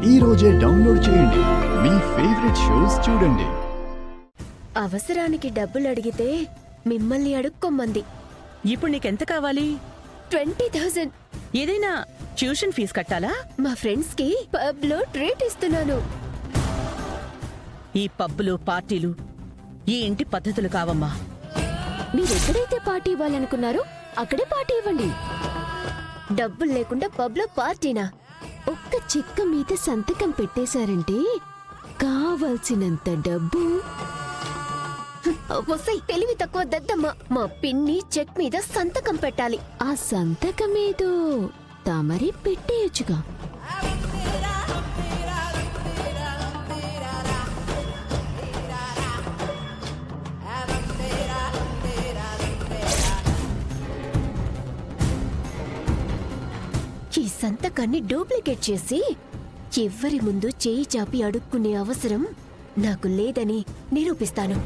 ఈ రోజే డౌన్లోడ్ చేయండి. మీ ఫేవరెట్ షోస్ చూడండి. అవసరానికి డబ్బులు అడిగితే మిమ్మల్ని అడుక్కోమంది. ఇప్పుడు నీకెంత కావాలి? 20,000. ఏదైనా ట్యూషన్ ఫీజు కట్టాలా? మా ఫ్రెండ్స్ కి పబ్ లో ట్రీట్ ఇస్తున్నాను. ఈ పబ్బులు పార్టీలు ఈ ఇంటి పద్ధతులు కావమ్మా. మీరెక్కడైతే పార్టీ ఇవ్వాలనుకున్నారో అక్కడే పార్టీ ఇవ్వండి. డబ్బులు లేకుండా పబ్ లో పార్టీనా? ఒక్క చెక్క మీద సంతకం పెట్టేశారంటే కావాల్సినంత డబ్బు. వసై తెలివి తక్కువ దద్దమ్మ. మా పిన్ని చెక్ మీద సంతకం పెట్టాలి. ఆ సంతకం ఏదో తమరి పెట్టేయచ్చుగా. ఈ సంతకాన్ని డూప్లికేట్ చేసి ఎవ్వరి ముందు చేయి చాపి అడుక్కునే అవసరం నాకు లేదని నిరూపిస్తాను.